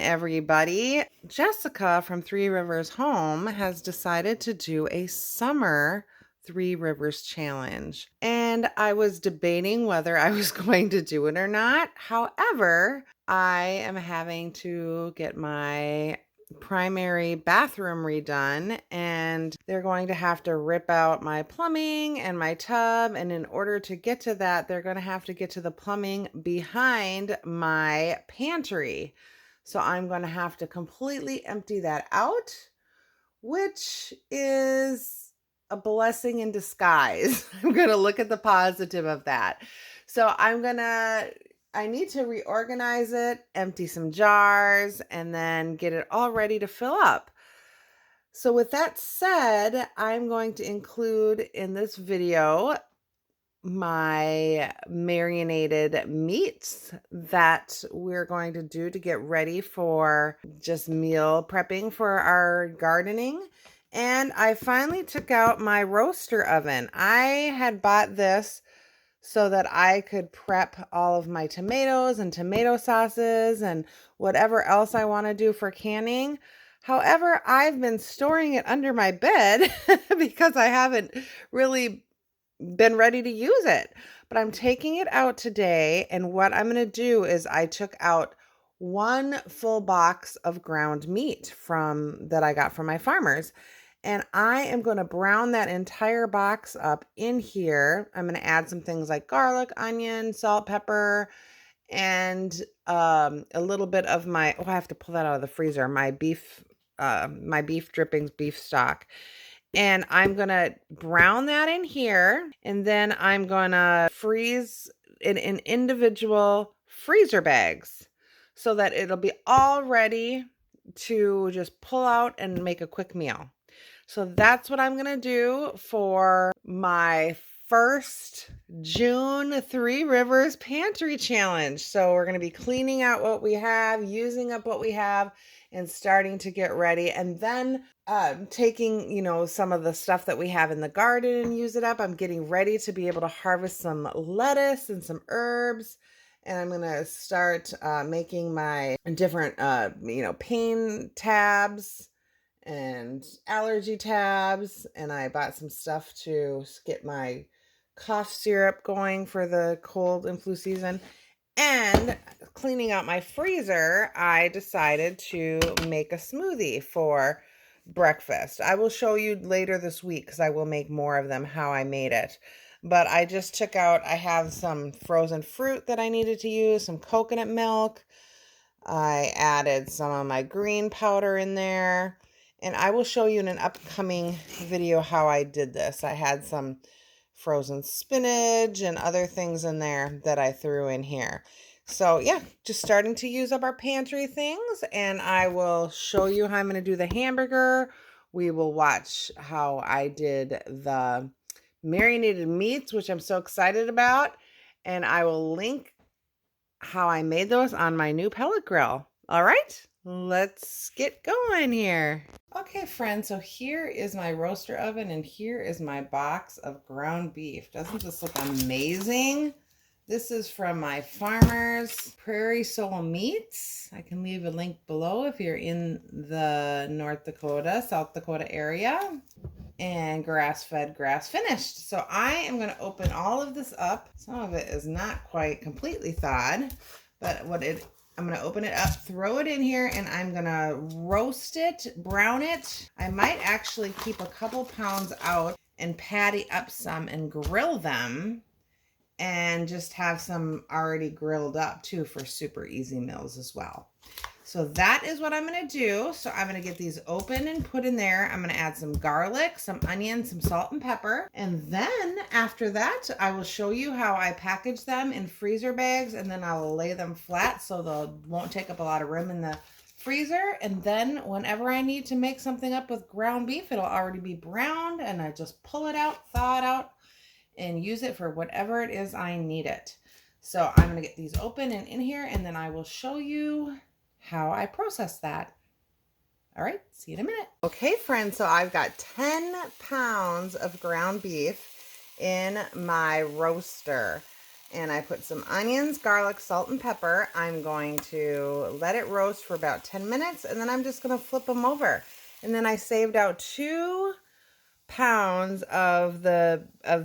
everybody. Jessica from Three Rivers Home has decided to do a summer Three Rivers challenge. And I was debating whether I was going to do it or not. However, I am having to get my primary bathroom redone, and they're going to have to rip out my plumbing and my tub, and in order to get to that, they're going to have to get to the plumbing behind my pantry. So I'm going to have to completely empty that out, which is a blessing in disguise. I'm going to look at the positive of that. So I need to reorganize it, empty some jars, and then get it all ready to fill up. So with that said, I'm going to include in this video my marinated meats that we're going to do to get ready for just meal prepping for our gardening. And I finally took out my roaster oven. I had bought this so that I could prep all of my tomatoes and tomato sauces and whatever else I want to do for canning. However, I've been storing it under my bed because I haven't really been ready to use it. But I'm taking it out today, and what I'm going to do is I took out one full box of ground meat that I got from my farmers. And I am going to brown that entire box up in here. I'm going to add some things like garlic, onion, salt, pepper, and a little bit of I have to pull that out of the freezer, my beef drippings, beef stock. And I'm going to brown that in here. And then I'm going to freeze it in individual freezer bags so that it'll be all ready to just pull out and make a quick meal. So that's what I'm going to do for my first June Three Rivers Pantry Challenge. So we're going to be cleaning out what we have, using up what we have, and starting to get ready. And then taking, some of the stuff that we have in the garden and use it up. I'm getting ready to be able to harvest some lettuce and some herbs. And I'm going to start making my different, pain tabs and allergy tabs. And I bought some stuff to get my cough syrup going for the cold and flu season. And cleaning out my freezer, I decided to make a smoothie for breakfast. I will show you later this week because I will make more of them, how I made it. But I just took out, I have some frozen fruit that I needed to use, some coconut milk. I added some of my green powder in there. And I will show you in an upcoming video how I did this. I had some frozen spinach and other things in there that I threw in here. So yeah, just starting to use up our pantry things, and I will show you how I'm going to do the hamburger. We will watch how I did the marinated meats, which I'm so excited about, and I will link how I made those on my new pellet grill. All right, let's get going here. Okay, friends, so here is my roaster oven, and here is my box of ground beef. Doesn't this look amazing? This is from my farmers, Prairie Soul Meats. I can leave a link below if you're in the North Dakota, South Dakota area. And grass-fed, grass-finished. So I am going to open all of this up. Some of it is not quite completely thawed, but I'm going to open it up, throw it in here, and I'm going to roast it, brown it. I might actually keep a couple pounds out and patty up some and grill them, and just have some already grilled up too for super easy meals as well. So that is what I'm going to do. So I'm going to get these open and put in there. I'm going to add some garlic, some onion, some salt and pepper. And then after that, I will show you how I package them in freezer bags, and then I'll lay them flat so they won't take up a lot of room in the freezer. And then whenever I need to make something up with ground beef, it'll already be browned, and I just pull it out, thaw it out, and use it for whatever it is I need it. So I'm going to get these open and in here, and then I will show you how I process that. All right, see you in a minute. Okay, friends, so I've got 10 pounds of ground beef in my roaster. And I put some onions, garlic, salt, and pepper. I'm going to let it roast for about 10 minutes, and then I'm just going to flip them over. And then I saved out 2 pounds of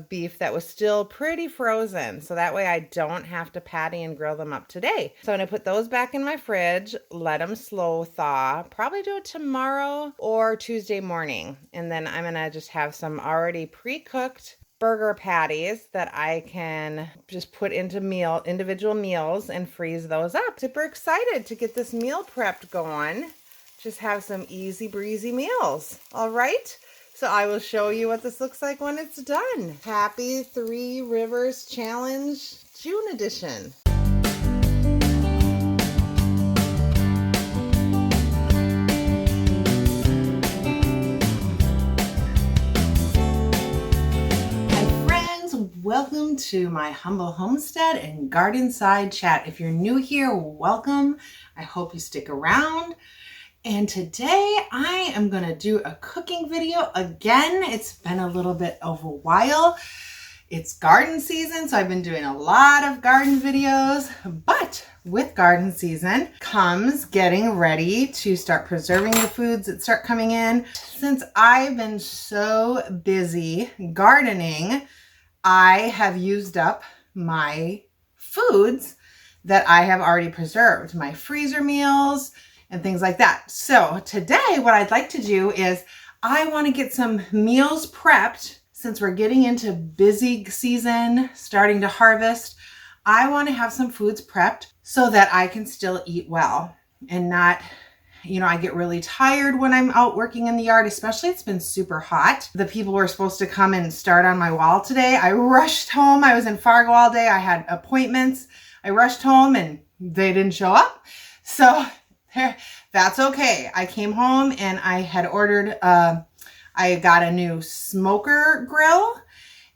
beef that was still pretty frozen, so that way I don't have to patty and grill them up today. So I'm gonna put those back in my fridge, let them slow thaw, probably do it tomorrow or Tuesday morning, and then I'm gonna just have some already pre-cooked burger patties that I can just put into individual meals and freeze those up. Super excited to get this meal prepped going. Just have some easy breezy meals. All right. So I will show you what this looks like when it's done. Happy Three Rivers Challenge June edition. Welcome to my humble homestead and garden side chat. If you're new here, welcome. I hope you stick around. And today I am going to do a cooking video again. It's been a little bit of a while. It's garden season, so I've been doing a lot of garden videos, but with garden season comes getting ready to start preserving the foods that start coming in. Since I've been so busy gardening, I have used up my foods that I have already preserved, my freezer meals and things like that. So today what I'd like to do is I want to get some meals prepped since we're getting into busy season, starting to harvest. I want to have some foods prepped so that I can still eat well and not, I get really tired when I'm out working in the yard, especially it's been super hot. The people were supposed to come and start on my wall today. I rushed home. I was in Fargo all day. I had appointments. I rushed home and they didn't show up. So that's okay. I came home and I had ordered, I got a new smoker grill.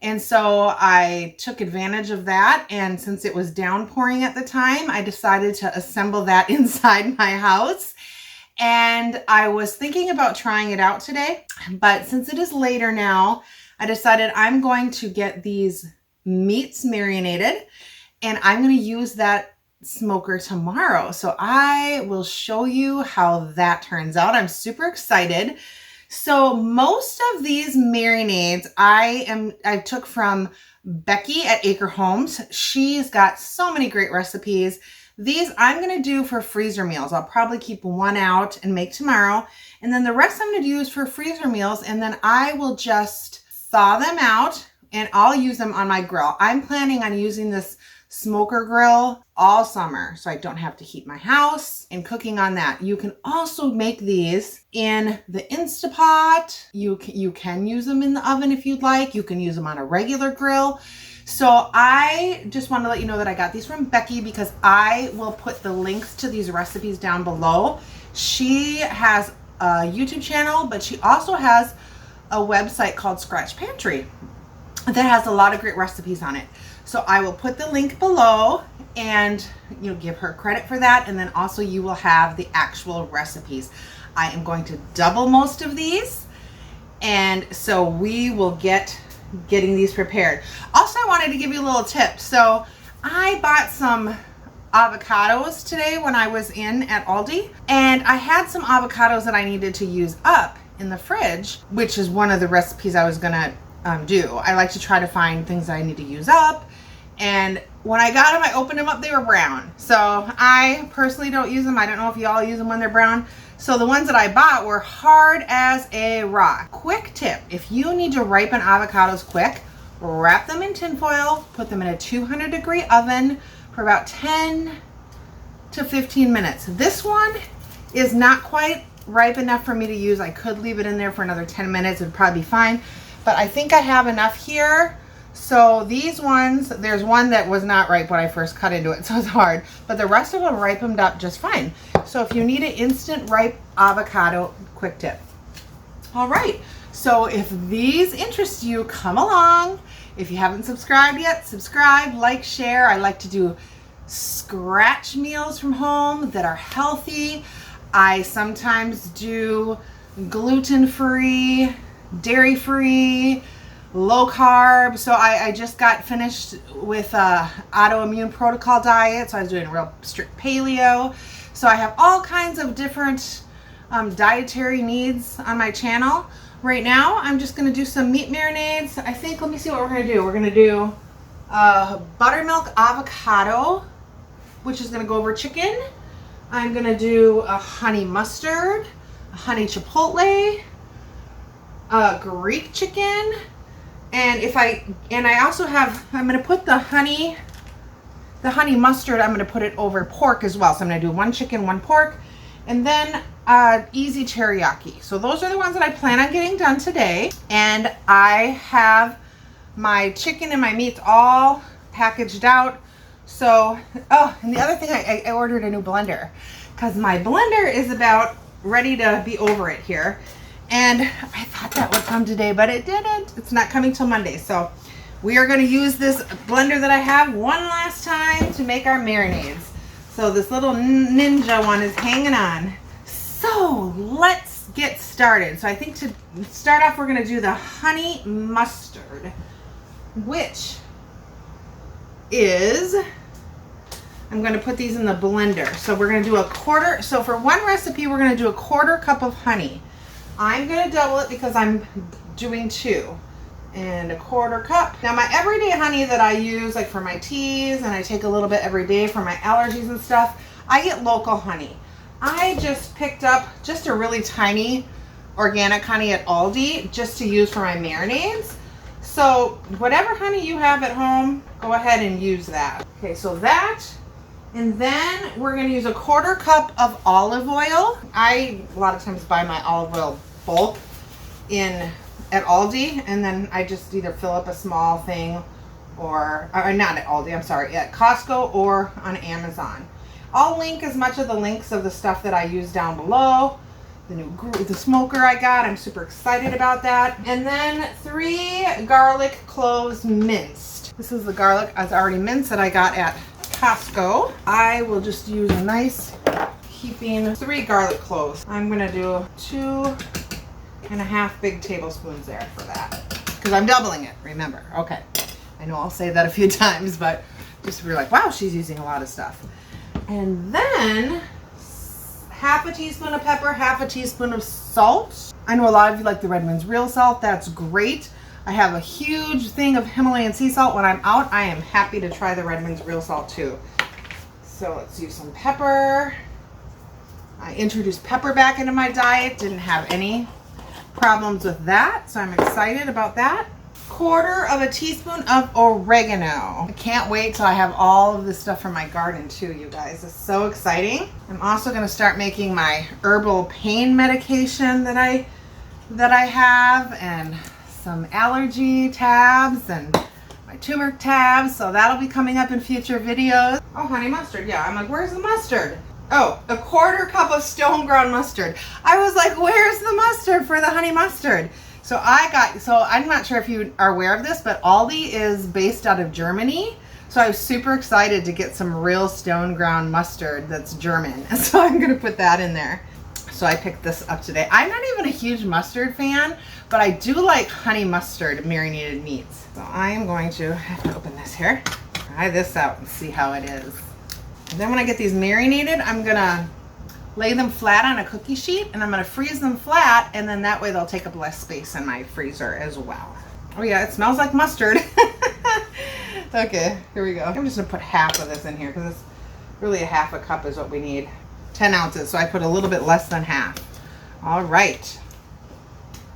And so I took advantage of that. And since it was downpouring at the time, I decided to assemble that inside my house. And I was thinking about trying it out today, but since it is later now, I decided I'm going to get these meats marinated and I'm going to use that smoker tomorrow. So I will show you how that turns out. I'm super excited. So most of these marinades I took from Becky at Acre Homes. She's got so many great recipes. These I'm going to do for freezer meals. I'll probably keep one out and make tomorrow. And then the rest I'm going to use for freezer meals. And then I will just thaw them out and I'll use them on my grill. I'm planning on using this smoker grill all summer so I don't have to heat my house and cooking on that. You can also make these in the Instapot. You can use them in the oven if you'd like. You can use them on a regular grill. So I just want to let you know that I got these from Becky because I will put the links to these recipes down below. She has a YouTube channel, but she also has a website called Scratch Pantry that has a lot of great recipes on it. So I will put the link below and give her credit for that. And then also you will have the actual recipes. I am going to double most of these. And so we will getting these prepared. Also, I wanted to give you a little tip. So I bought some avocados today when I was in at Aldi, and I had some avocados that I needed to use up in the fridge, which is one of the recipes I was gonna do. I like to try to find things I need to use up, and when I got them, I opened them up, they were brown. So I personally don't use them. I don't know if you all use them when they're brown. So the ones that I bought were hard as a rock. Quick tip, if you need to ripen avocados quick, wrap them in tin foil, put them in a 200-degree oven for about 10 to 15 minutes. This one is not quite ripe enough for me to use. I could leave it in there for another 10 minutes. It would probably be fine. But I think I have enough here. So these ones, there's one that was not ripe when I first cut into it, so it's hard. But the rest of them ripened up just fine. So if you need an instant ripe avocado, quick tip. All right, so if these interest you, come along. If you haven't subscribed yet, subscribe, like, share. I like to do scratch meals from home that are healthy. I sometimes do gluten-free, dairy-free, low carb. So I just got finished with autoimmune protocol diet. So I was doing real strict paleo. So I have all kinds of different dietary needs on my channel. Right now, I'm just gonna do some meat marinades. I think, let me see what we're gonna do. We're gonna do buttermilk avocado, which is gonna go over chicken. I'm gonna do a honey mustard, a honey chipotle, Greek chicken, and I also have, I'm gonna put the honey mustard, I'm gonna put it over pork as well. So I'm gonna do 1 chicken, 1 pork, and then easy teriyaki. So those are the ones that I plan on getting done today. And I have my chicken and my meats all packaged out. So, oh, and the other thing, I ordered a new blender because my blender is about ready to be over it here. And I thought that would come today, but it didn't. It's not coming till Monday. So we are going to use this blender that I have one last time to make our marinades. So this little ninja one is hanging on. So let's get started. So I think to start off, we're going to do the honey mustard, which is, I'm going to put these in the blender. So we're going to do a quarter. So for one recipe, we're going to do a 1/4 cup of honey. I'm going to double it because I'm doing 2. And a 1/4 cup. Now my everyday honey that I use, like for my teas, and I take a little bit every day for my allergies and stuff, I get local honey. I just picked up just a really tiny organic honey at Aldi just to use for my marinades. So whatever honey you have at home, go ahead and use that. Okay, so that, and then we're going to use a 1/4 cup of olive oil. I a lot of times buy my olive oil bulk at Aldi, and then I just either fill up a small thing or not at Aldi, I'm sorry, at Costco or on Amazon. I'll link as much of the links of the stuff that I use down below. The smoker I got, I'm super excited about that. And then 3 garlic cloves minced. This is the garlic as already minced that I got at Costco. I will just use a nice heaping 3 garlic cloves. I'm gonna do 2.5 big tablespoons there for that, because I'm doubling it, remember. Okay, I know I'll say that a few times, but just be like, wow, she's using a lot of stuff. And then 1/2 teaspoon of pepper, 1/2 teaspoon of salt. I know a lot of you like the Redmond's real salt. That's great. I have a huge thing of Himalayan sea salt. When I'm out, I am happy to try the Redmond's real salt too. So let's use some pepper. I introduced pepper back into my diet. Didn't have any problems with that, so I'm excited about that. 1/4 teaspoon of oregano. I can't wait till I have all of this stuff from my garden too, you guys. It's so exciting. I'm also going to start making my herbal pain medication that I have, and some allergy tabs and my turmeric tabs, so that'll be coming up in future videos. Oh, honey mustard, yeah. I'm like, where's the mustard? Oh, a 1/4 cup of stone ground mustard. I was like, where's the mustard for the honey mustard? So I'm not sure if you are aware of this, but Aldi is based out of Germany. So I was super excited to get some real stone ground mustard that's German. So I'm going to put that in there. So I picked this up today. I'm not even a huge mustard fan, but I do like honey mustard marinated meats. So I am going to have to open this here, try this out and see how it is. And then when I get these marinated, I'm going to lay them flat on a cookie sheet, and I'm going to freeze them flat, and then that way they'll take up less space in my freezer as well. Oh yeah, it smells like mustard. Okay, here we go. I'm just going to put 1/2 of this in here because it's really 1/2 cup is what we need. 10 ounces, so I put a little bit less than 1/2. All right.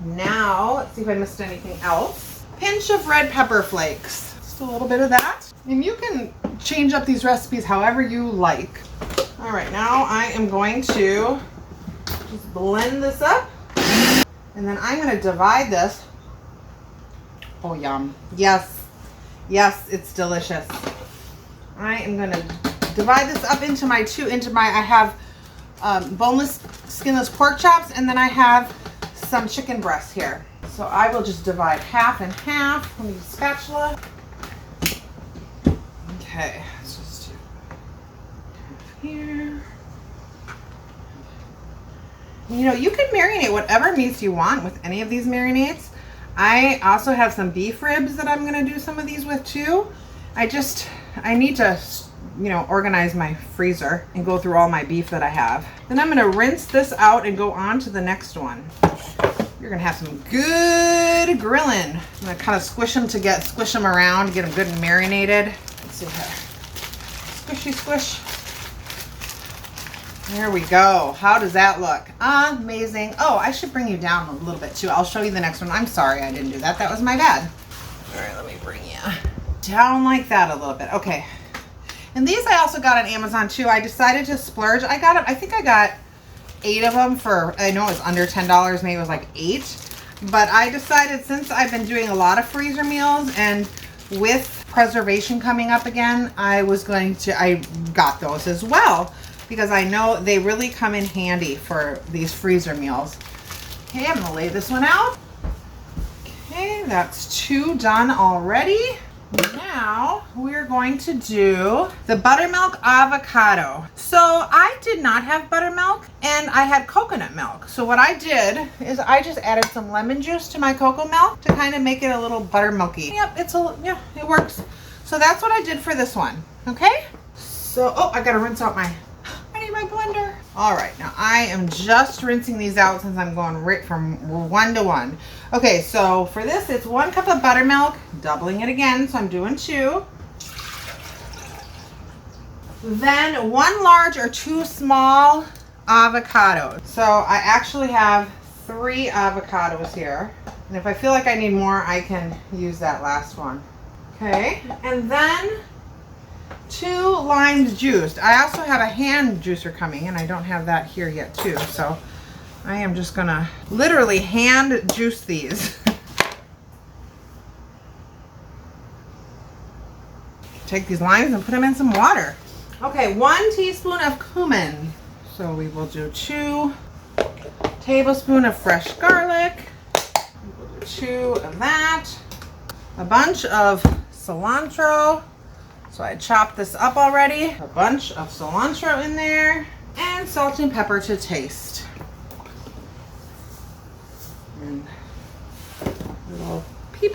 Now, let's see if I missed anything else. Pinch of red pepper flakes. Just a little bit of that. And you can change up these recipes however you like. All right, now I am going to just blend this up. And then I'm going to divide this. Oh, yum. Yes. Yes, it's delicious. I am going to divide this up into I have boneless, skinless pork chops, and then I have some chicken breasts here. So I will just divide 1/2 and 1/2. Let me use a spatula. Okay, let's just do 1/2 here. You know, you can marinate whatever meats you want with any of these marinades. I also have some beef ribs that I'm going to do some of these with too. I need to, organize my freezer and go through all my beef that I have. Then I'm going to rinse this out and go on to the next one. You're going to have some good grilling. I'm going to kind of squish them around, get them good and marinated. Let's see here. Squishy squish. There we go. How does that look? Amazing. Oh, I should bring you down a little bit too. I'll show you the next one. I'm sorry I didn't do that. That was my bad. All right, let me bring you down like that a little bit. Okay. And these I also got on Amazon too. I decided to splurge. I think I got 8 of them for, I know it was under $10, maybe it was like 8. But I decided, since I've been doing a lot of freezer meals and with preservation coming up again, I got those as well, because I know they really come in handy for these freezer meals. Okay, I'm gonna lay this one out. Okay, that's 2 done already. Now we're going to do the buttermilk avocado. So I did not have buttermilk and I had coconut milk. So what I did is I just added some lemon juice to my cocoa milk to kind of make it a little buttermilky. Yep, it works. So that's what I did for this one. Okay. So, I gotta rinse out I need my blender. All right, now I am just rinsing these out since I'm going right from 1 to 1. Okay, so for this, it's 1 cup of buttermilk, doubling it again, so I'm doing 2. Then 1 large or 2 small avocados. So I actually have 3 avocados here. And if I feel like I need more, I can use that last one. Okay, and then 2 limes juiced. I also have a hand juicer coming, and I don't have that here yet too. So I am just gonna literally hand juice these. Take these limes and put them in some water. Okay, 1 teaspoon of cumin. So we will do 2 tablespoons of fresh garlic. We will do 2 of that. A bunch of cilantro. So I chopped this up already. A bunch of cilantro in there. And salt and pepper to taste. And a little pea.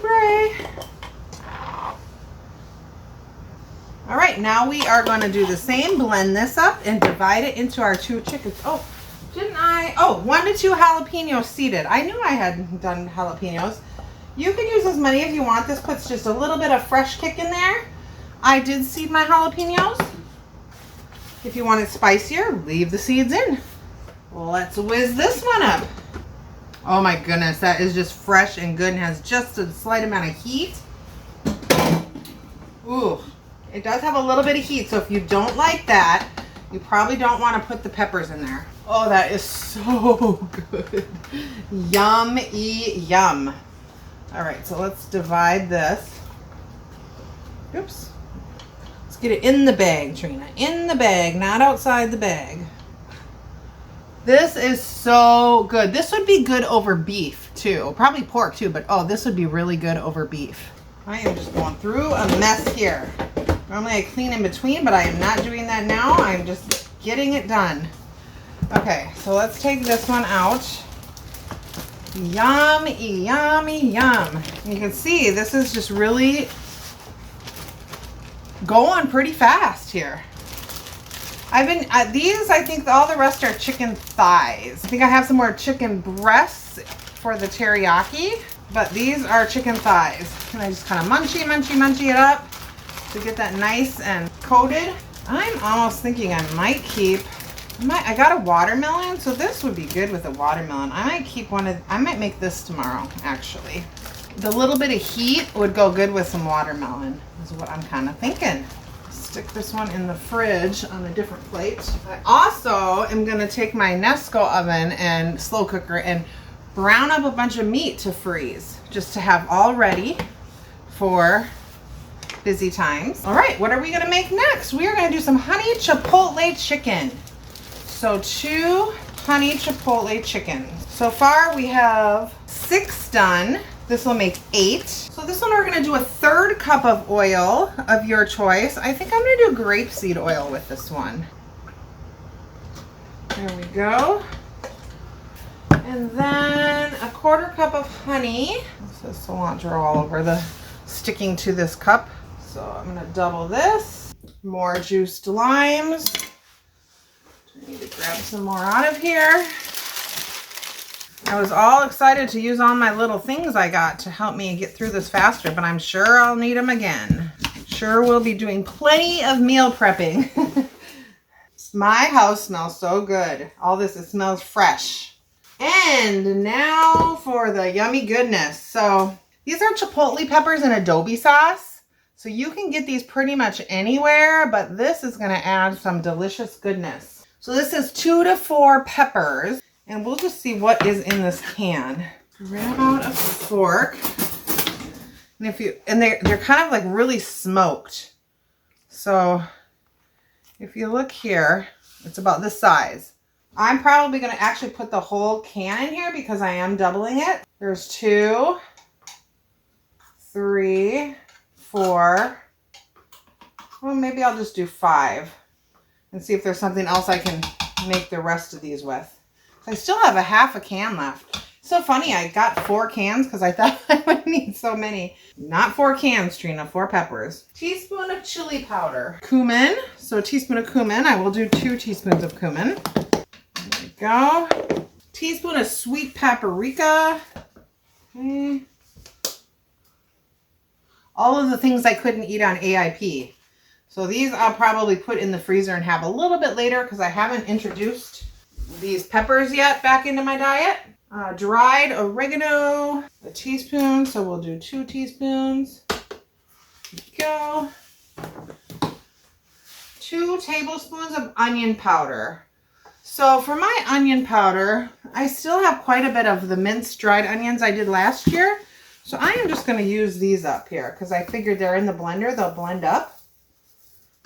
All right, now we are going to do the same. Blend this up and divide it into our 2 chickens. Oh, didn't I? Oh, 1 to 2 jalapenos seeded. I knew I had done jalapenos. You can use as many as you want. This puts just a little bit of fresh kick in there. I did seed my jalapenos. If you want it spicier, leave the seeds in. Let's whiz this one up. Oh my goodness, that is just fresh and good and has just a slight amount of heat. Ooh, it does have a little bit of heat, so if you don't like that, you probably don't want to put the peppers in there. Oh, that is so good. Yum-y yum. All right, so let's divide this. Oops. Let's get it in the bag, Trina. In the bag, not outside the bag. This is so good. This would be good over beef too. Probably pork too, but oh, this would be really good over beef. I am just going through a mess here. Normally I clean in between, but I am not doing that now. I'm just getting it done. Okay, so let's take this one out. Yummy, yummy, yum. You can see this is just really going pretty fast here. These, I think all the rest are chicken thighs. I think I have some more chicken breasts for the teriyaki, but these are chicken thighs. And I just kind of munchy it up to get that nice and coated. I'm almost thinking I might keep, I got a watermelon, so this would be good with a watermelon. I might make this tomorrow, actually. The little bit of heat would go good with some watermelon, is what I'm kind of thinking. Stick this one in the fridge on a different plate. I also am going to take my Nesco oven and slow cooker and brown up a bunch of meat to freeze, just to have all ready for busy times. All right, what are we going to make next? We are going to do some honey chipotle chicken. So 2 honey chipotle chickens. So far we have 6 done. This will make 8. So this one we're going to do a 1/3 cup of oil of your choice. I think I'm going to do grapeseed oil with this one. There we go. And then 1/4 1/4 cup of honey. This is cilantro all over the sticking to this cup. So I'm gonna double this. More juiced limes. I need to grab some more out of here. I was all excited to use all my little things I got to help me get through this faster, but I'm sure I'll need them again. Sure we'll be doing plenty of meal prepping. My house smells so good. All this, it smells fresh. And now for the yummy goodness. So these are chipotle peppers in adobe sauce. So you can get these pretty much anywhere, but this is gonna add some delicious goodness. So this is 2 to 4 peppers. And we'll just see what is in this can. Grab out a fork. And they're kind of like really smoked. So if you look here, it's about this size. I'm probably gonna actually put the whole can in here because I am doubling it. There's 2, 3, 4. Well, maybe I'll just do 5 and see if there's something else I can make the rest of these with. I still have a half a can left. So funny, I got 4 cans because I thought I would need so many. Not 4 cans, Trina, 4 peppers. Teaspoon of chili powder. Cumin, so a teaspoon of cumin. I will do 2 teaspoons of cumin. There we go. Teaspoon of sweet paprika. Okay. All of the things I couldn't eat on AIP. So these I'll probably put in the freezer and have a little bit later because I haven't introduced these peppers yet back into my diet. Dried oregano, a teaspoon, so we'll do 2 teaspoons. There we go. 2 tablespoons of onion powder. So for my onion powder, I still have quite a bit of the minced dried onions I did last year. So I am just going to use these up here because I figured they're in the blender, they'll blend up.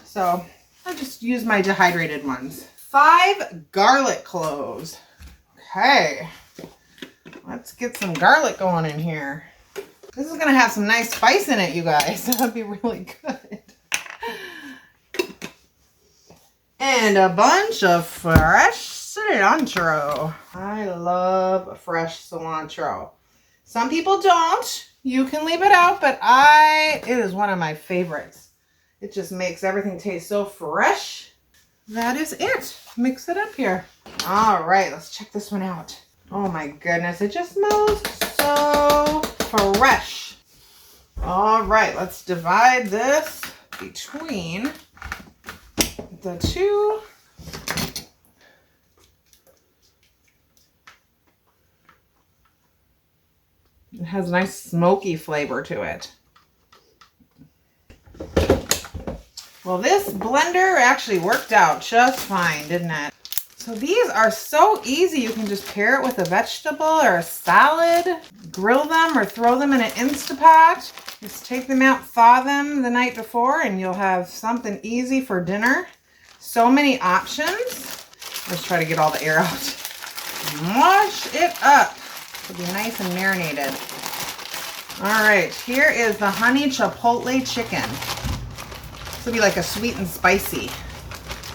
So I'll just use my dehydrated ones. 5 garlic cloves. Okay, let's get some garlic going in here. This is gonna have some nice spice in it, you guys. That'll be really good. And a bunch of fresh cilantro. I love fresh cilantro. Some people don't. You can leave it out, but it is one of my favorites. It just makes everything taste so fresh. That is it. Mix it up here. All right, let's check this one out. Oh my goodness, it just smells so fresh. All right, let's divide this between the 2. It has a nice smoky flavor to it. Well, this blender actually worked out just fine, didn't it? So these are so easy. You can just pair it with a vegetable or a salad, grill them or throw them in an Instapot. Just take them out, thaw them the night before, and you'll have something easy for dinner. So many options. Let's try to get all the air out. Mush it up to be nice and marinated. All right, here is the honey chipotle chicken. This will be like a sweet and spicy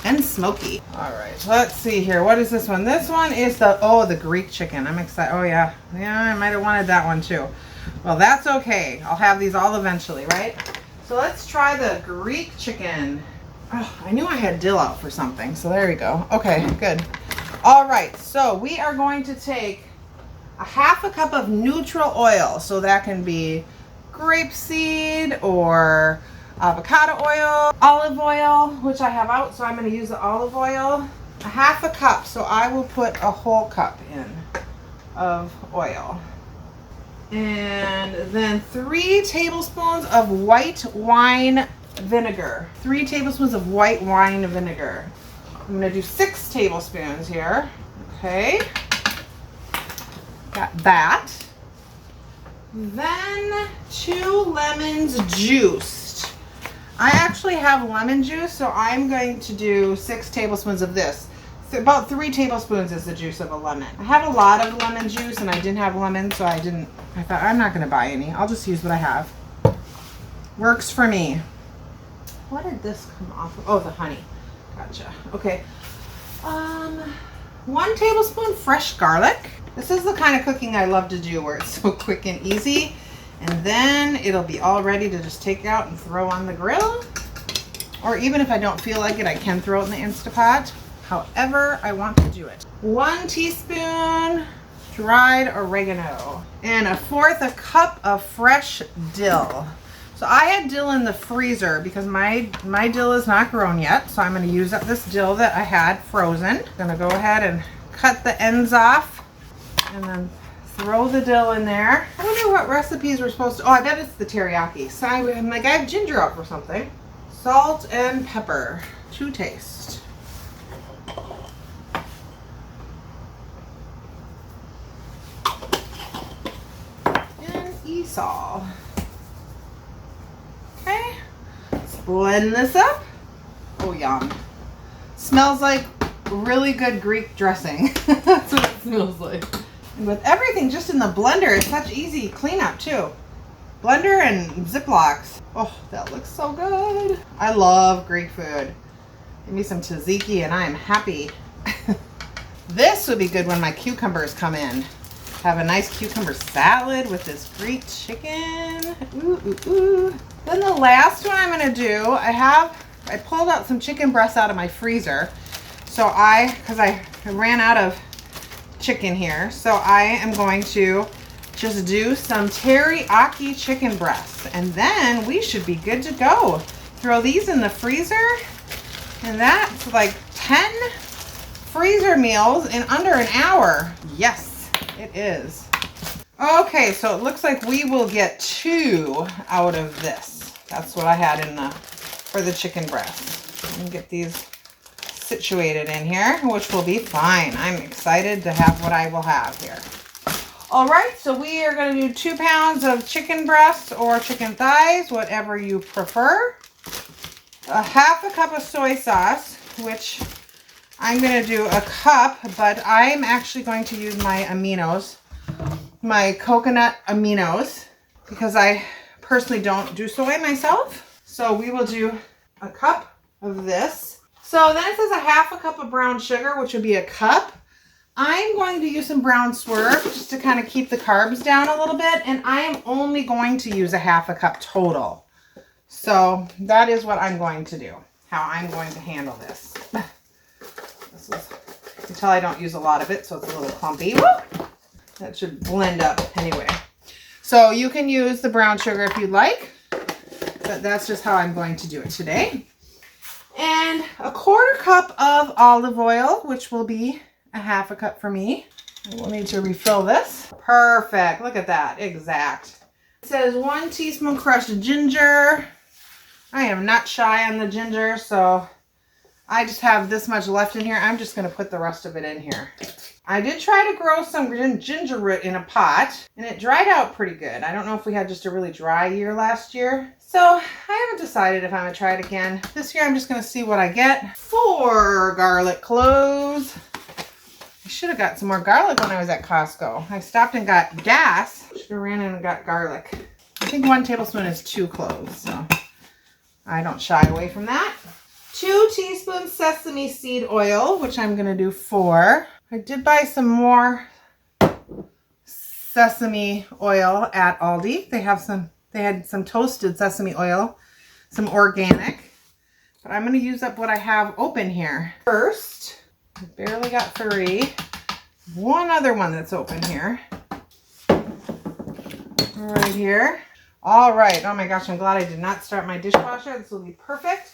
and smoky. All right, let's see here. What is this one? This one is the Greek chicken. I'm excited. Oh yeah, I might have wanted that one too. Well, that's okay. I'll have these all eventually, right? So let's try the Greek chicken. Oh, I knew I had dill out for something, so there we go. Okay, good. All right, so we are going to take a half a cup of neutral oil. So that can be grapeseed or avocado oil, olive oil, which I have out, so I'm going to use the olive oil. A half a cup, so I will put a whole cup in of oil. And then 3 tablespoons of white wine vinegar. 3 tablespoons of white wine vinegar. I'm going to do 6 tablespoons here. Okay. Got that. Then 2 lemons juiced. I actually have lemon juice, so I'm going to do 6 tablespoons of this. So about 3 tablespoons is the juice of a lemon. I have a lot of lemon juice and I didn't have lemon, so I thought I'm not going to buy any. I'll just use what I have. Works for me. What did this come off of? Oh, the honey. Gotcha. Okay. 1 tablespoon fresh garlic. This is the kind of cooking I love to do where it's so quick and easy. And then it'll be all ready to just take out and throw on the grill. Or even if I don't feel like it, I can throw it in the Instapot. However I want to do it. 1 teaspoon dried oregano. And 1/4 cup of fresh dill. So I had dill in the freezer because my dill is not grown yet. So I'm going to use up this dill that I had frozen. I'm going to go ahead and cut the ends off and then throw the dill in there. I wonder what recipes we're supposed to, oh, I bet it's the teriyaki. So I'm like, I have ginger up or something. Salt and pepper to taste. And Esau. Okay, let's blend this up. Oh, yum. Smells like really good Greek dressing. That's what it smells like. And with everything just in the blender, it's such easy cleanup too. Blender and Ziplocs. Oh, that looks so good. I love Greek food. Give me some tzatziki and I am happy. This would be good when my cucumbers come in. Have a nice cucumber salad with this Greek chicken. Ooh, ooh, ooh. Then the last one I'm gonna do, I pulled out some chicken breasts out of my freezer. So because I ran out of chicken here. So I am going to just do some teriyaki chicken breasts. And then we should be good to go. Throw these in the freezer. And that's like 10 freezer meals in under an hour. Yes, it is. Okay, so it looks like we will get 2 out of this. That's what I had for the chicken breast. Let me get these situated in here, which will be fine. I'm excited to have what I will have here. All right, so we are going to do 2 pounds of chicken breasts or chicken thighs, whatever you prefer. 1/2 cup of soy sauce, which I'm going to do 1 cup, but I'm actually going to use my aminos, my coconut aminos, because I personally don't do soy myself. So we will do 1 cup of this. So then it says 1/2 cup of brown sugar, which would be 1 cup. I'm going to use some brown swerve just to kind of keep the carbs down a little bit. And I am only going to use 1/2 cup total. So that is what I'm going to do, how I'm going to handle this. This is, you can tell I don't use a lot of it, so it's a little clumpy. Woo! That should blend up anyway. So you can use the brown sugar if you'd like, but that's just how I'm going to do it today. And 1/4 cup of olive oil, which will be 1/2 cup for me. And we'll need to refill this. Perfect. Look at that. Exact. It says 1 teaspoon crushed ginger. I am not shy on the ginger, so I just have this much left in here. I'm just going to put the rest of it in here. I did try to grow some ginger root in a pot, and it dried out pretty good. I don't know if we had just a really dry year last year. So I haven't decided if I'm going to try it again. This year I'm just going to see what I get. 4 garlic cloves. I should have got some more garlic when I was at Costco. I stopped and got gas. Should have ran in and got garlic. I think 1 tablespoon is 2 cloves, so I don't shy away from that. 2 teaspoons sesame seed oil, which I'm going to do 4. I did buy some more sesame oil at Aldi. They had some toasted sesame oil, some organic, but I'm going to use up what I have open here. First, I barely got 3. 1 other one that's open here. Right here. All right. Oh my gosh, I'm glad I did not start my dishwasher. This will be perfect.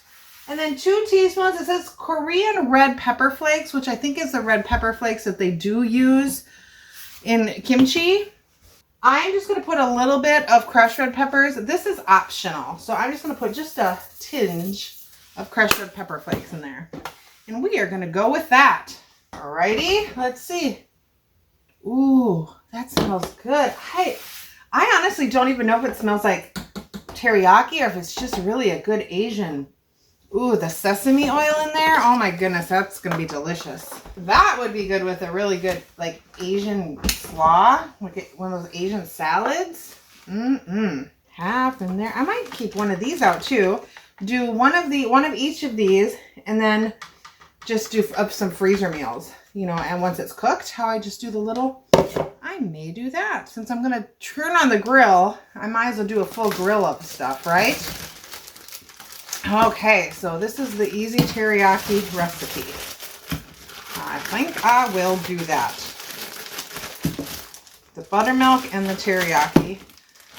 And then 2 teaspoons, it says Korean red pepper flakes, which I think is the red pepper flakes that they do use in kimchi. I'm just going to put a little bit of crushed red peppers. This is optional. So I'm just going to put just a tinge of crushed red pepper flakes in there. And we are going to go with that. Alrighty, let's see. Ooh, that smells good. I honestly don't even know if it smells like teriyaki or if it's just really a good Asian. Ooh, the sesame oil in there. Oh my goodness, that's going to be delicious. That would be good with a really good like Asian slaw, like one of those Asian salads. Half in there. I might keep one of these out too. Do one of each of these and then just do up some freezer meals. you know, and once it's cooked, how I just do the little, I may do that. Since I'm going to turn on the grill, I might as well do a full grill of stuff, right? Okay, so this is the easy teriyaki recipe. I think I will do that. The buttermilk and the teriyaki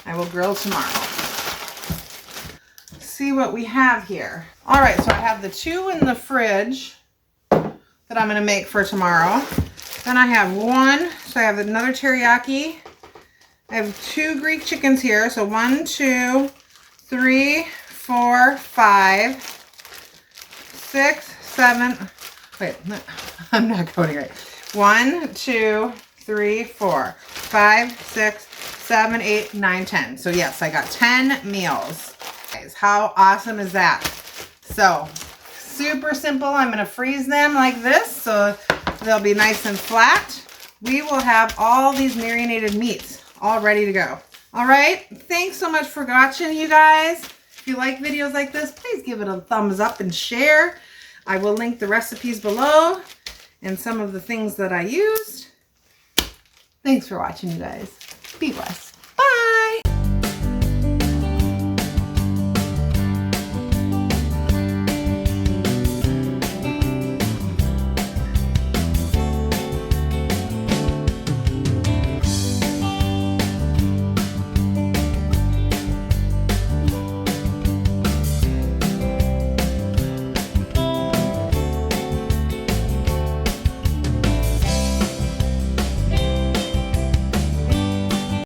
I will grill tomorrow. Let's see what we have here. All right, so I have the 2 in the fridge that I'm going to make for tomorrow. Then I have 1, so I have another teriyaki. I have 2 Greek chickens here, so 1, 2, 3, 4, 5, 6, 7. Wait, I'm not counting right. 1, 2, 3, 4, 5, 6, 7, 8, 9, 10. So yes, I got 10 meals. Guys, how awesome is that? So super simple. I'm going to freeze them like this so they'll be nice and flat. We will have all these marinated meats all ready to go. All right. Thanks so much for watching, you guys. If you like videos like this, please give it a thumbs up and share. I will link the recipes below and some of the things that I used. Thanks for watching, you guys. Be blessed.